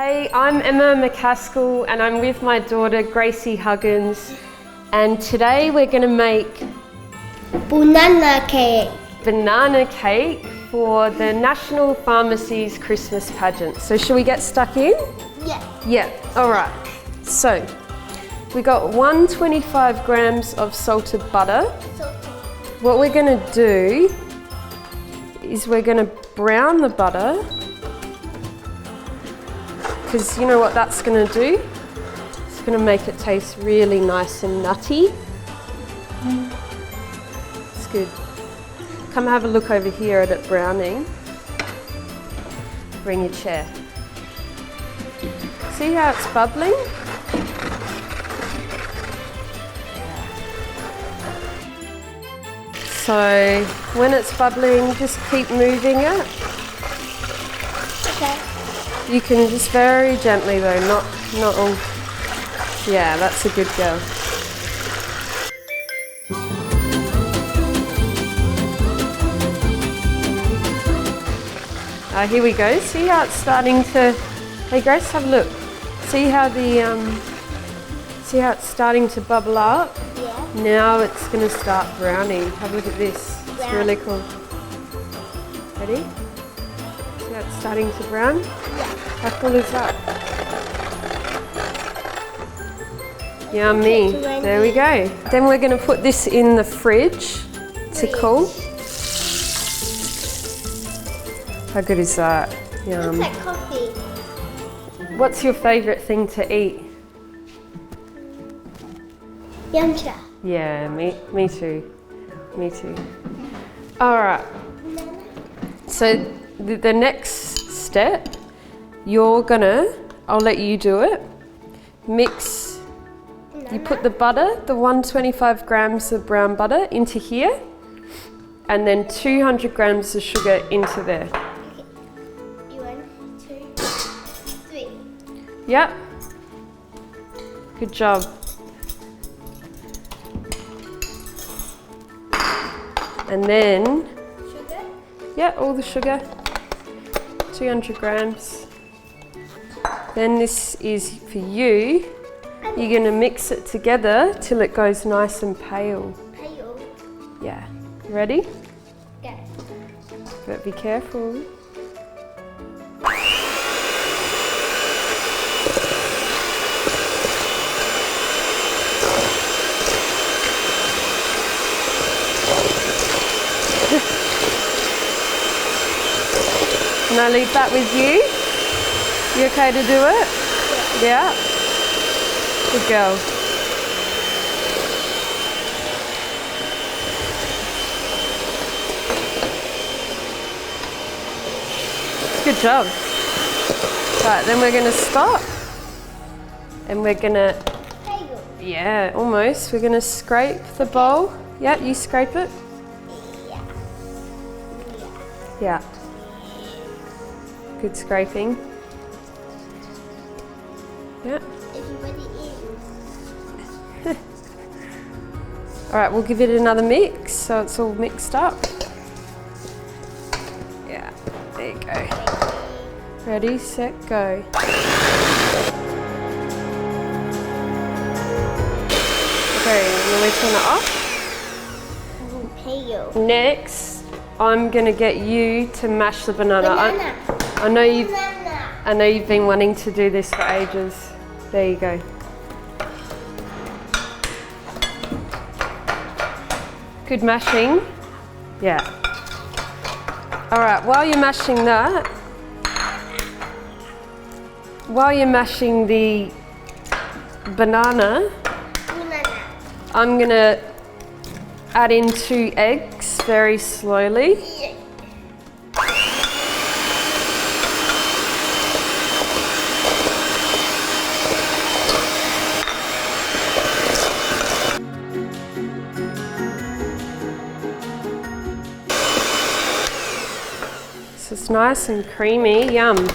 Hey, I'm Emma McCaskill and I'm with my daughter Gracie Huggins, and today we're going to make banana cake for the National Pharmacies Christmas pageant. So should we get stuck in? Yeah. Yeah, alright. So we got 125 grams of salted butter. What we're going to do is we're going to brown the butter, because you know what that's going to do? It's going to make it taste really nice and nutty. It's good. Come have a look over here at it browning. Bring your chair. See how it's bubbling? So when it's bubbling, just keep moving it. Okay. You can just very gently though, not all. Yeah, that's a good girl. Here we go. See how it's starting to. Hey Grace, have a look. See how see how it's starting to bubble up? Yeah. Now it's going to start browning. Have a look at this. It's really cool. Ready? See how it's starting to brown? Yeah. How cool is that? Yummy. There we go. Then we're going to put this in the fridge to cool. How good is that? Yum. Looks like coffee. What's your favourite thing to eat? Yumcha. Yeah, me too. Me too. All right. So the next step, I'll let you do it. Mix, you put the butter, the 125 grams of brown butter into here, and then 200 grams of sugar into there. Okay. 1, 2, 3. Yep. Good job. And then, Sugar? yeah, all the sugar, 200 grams. Then this is for you. You're going to mix it together till it goes nice and pale. Pale. Yeah. Ready? Okay. But be careful. Can I leave that with you? You okay to do it? Yeah? Good girl. Good job. Right, then we're going to stop. And we're going to, Pale. yeah, almost. We're going to scrape the bowl. Yeah, you scrape it. Yeah. Yeah. Good scraping. Yeah. Everybody in. All right, we'll give it another mix so it's all mixed up. Yeah, there you go. Ready, set, go. Okay, and then we turn it off. Pale. Next, I'm gonna get you to mash the banana. Banana. I know you've Banana. been wanting to do this for ages. There you go. Good mashing. Yeah. All right, while you're mashing that, while you're mashing the banana, I'm gonna add in 2 eggs very slowly. Yeah. So it's nice and creamy, yum.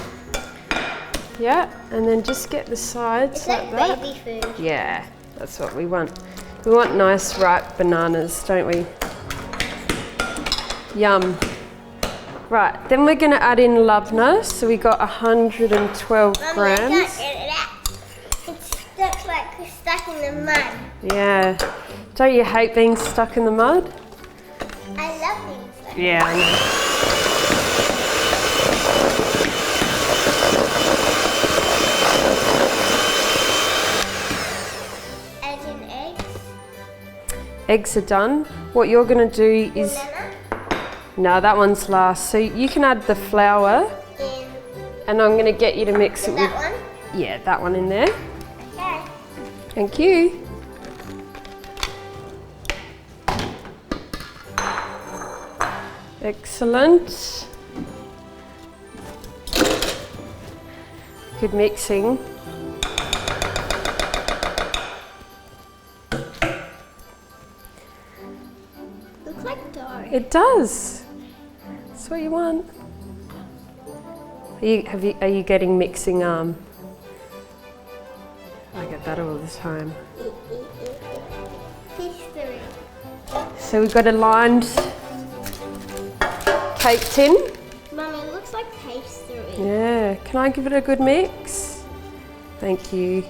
Yeah, and then just get the sides Is like that that. baby food? Yeah, that's what we want. We want nice ripe bananas, don't we? Yum. Right, then we're gonna add in labna. So we got 112 Mummy, grams. It's like we're stuck in the mud. Yeah. Don't you hate being stuck in the mud? I love being stuck. Yeah, I know. Eggs and eggs. Eggs are done. What you're gonna do is, Banana. no, that one's last. So you can add the flour, and I'm gonna get you to mix it with, That one? yeah, that one in there. Okay. Thank you. Excellent. Good mixing. Looks like dough. It does. That's what you want. Are you getting mixing I get that all the time. History. So we've got a lined cake tin. Mummy, it looks like pastry. Yeah, can I give it a good mix? Thank you.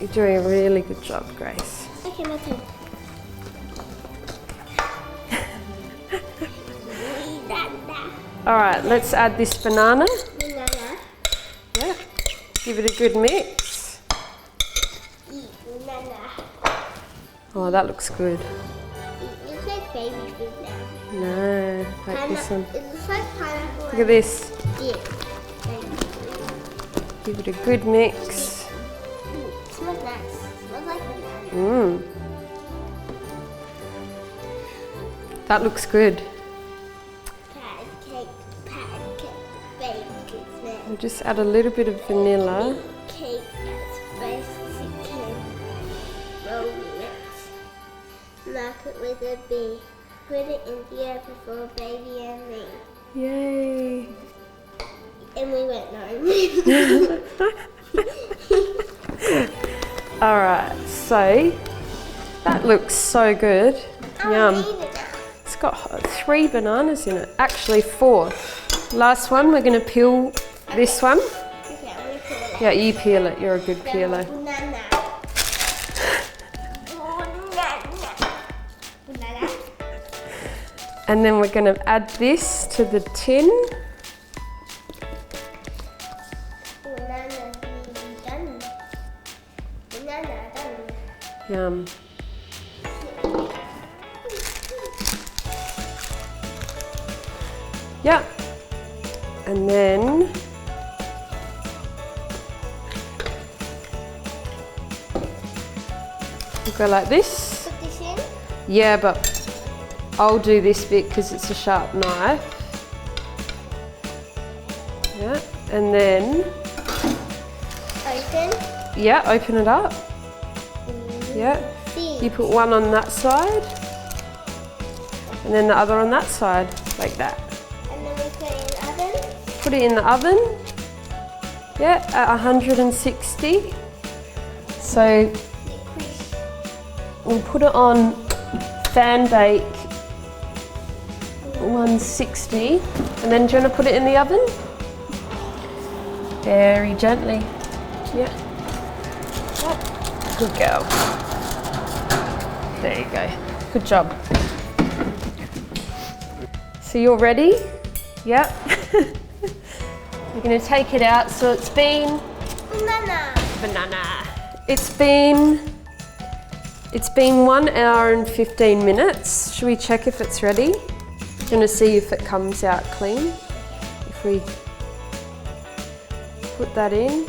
You're doing a really good job, Grace. Okay, my turn. All right, let's add this banana. Banana. Yeah, give it a good mix. Banana. Oh, that looks good. It looks like baby food now. No, like this one. It looks like pineapple. Look at this. Yeah. Baby food. Give it a good mix. It smells nice. It smells like banana. Mmm. That looks good. Pancake, bacon, We'll just add a little bit of vanilla. cake that's spicy chicken. Roll it. Mark it with a bee. Put it in the oven for baby and me. Yay. And we went no. All right, so that looks so good. Yum. It's got 3 bananas in it. Actually 4. Last one, we're gonna peel this one. Okay, I'm gonna put it. Yeah, you peel it. You're a good peeler. Banana. Banana. And then we're gonna add this to the tin. Banana done. Banana done. Yum. Yeah. And then we'll go like this. Put this in. Yeah, but I'll do this bit because it's a sharp knife. Yeah, and then, Open. yeah, open it up. Yeah, See. you put one on that side and then the other on that side, like that. And then we put it in the oven. Put it in the oven, yeah, at 160. So we'll put it on fan bake 160, and then do you want to put it in the oven? Very gently. Yeah. Good girl. There you go. Good job. So you're ready? Yep. You're going to take it out. So it's been banana. It's been 1 hour and 15 minutes. Should we check if it's ready? I'm going to see if it comes out clean. If we put that in,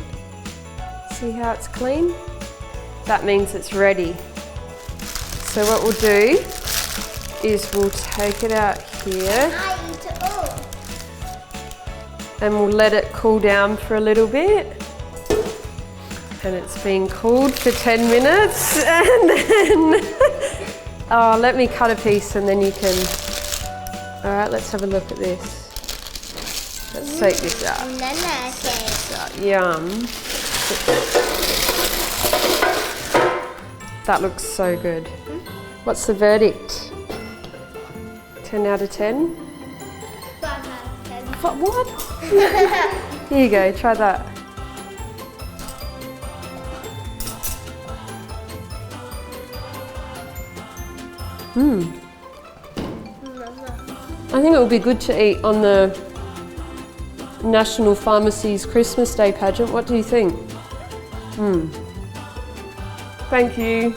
see how it's clean? That means it's ready. So what we'll do is we'll take it out here I eat it all. and we'll let it cool down for a little bit. And it's been cooled for 10 minutes and then, oh, let me cut a piece and then you can, all right, let's have a look at this. Let's take this out. Banana cake. Yum. That looks so good. What's the verdict? 10 out of 10? What? Here you go, try that. I think it would be good to eat on the National Pharmacies Christmas Day pageant. What do you think? Thank you.